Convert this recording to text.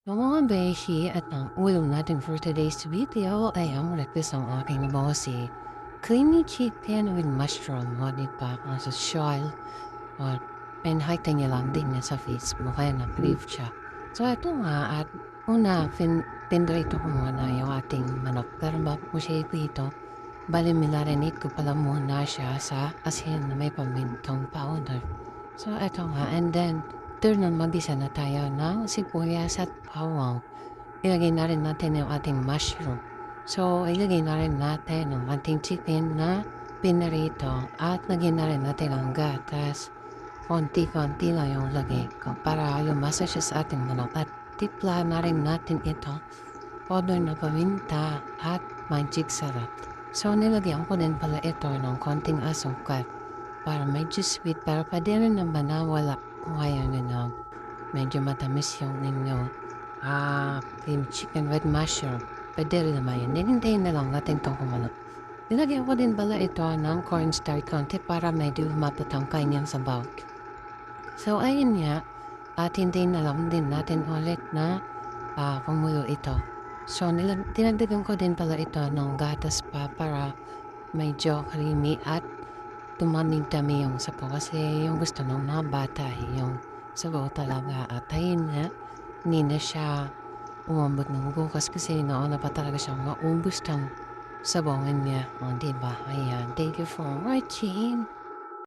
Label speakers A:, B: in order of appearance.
A: So mga beshi at ang ulam natin for today's video ay ang breakfast ng aking bossy. Creamy chicken with mushroom. O diba? Ang social. O, pinakita niya lang din niya sa Facebook. Kaya na-brief siya. So ito nga at una, pinrito ko muna yung ating manok. Pero bago ko siya ito, bali minarinate ko pala muna siya sa asin na may pamintong powder. So ito nga, and then turn on mag-isa na tayo ng sibuyas at bawang. Ilagay na rin natin yung ating mushroom. So ilagay na rin natin ang ating chicken na pinarito at lagyan na rin natin ang gatas. Konti-konti lang yung lagay ko para lumasa siya sa ating manok at tipla na rin natin ito. Powder na paminta at magic sarap. So nilagyan ko din pala ito ng konting asukal para medyo sweet pero pwede rin naman na wala kung ayaw nyo medyo matamis yung ninyo cream chicken with mushroom. Pwede rin naman yun. Ninintayin na lang natin itong kumalap. Nilagyan ko din pala ito ng cornstarch konti para medyo lumapot ang kanyang sabaw. So ayun nga, at hintayin na lang din natin ulit na kumulo ito. So dinagdagan ko din pala ito ng gatas pa para medyo creamy at tumanig-dami yung sabaw kasi yung gusto ng mga bata yung sabaw talaga at ayun nga, hindi na siya umambot ng bukas kasi nauna pa talaga siyang maubos ng sabawin niya. O diba? Ayan, thank you for watching.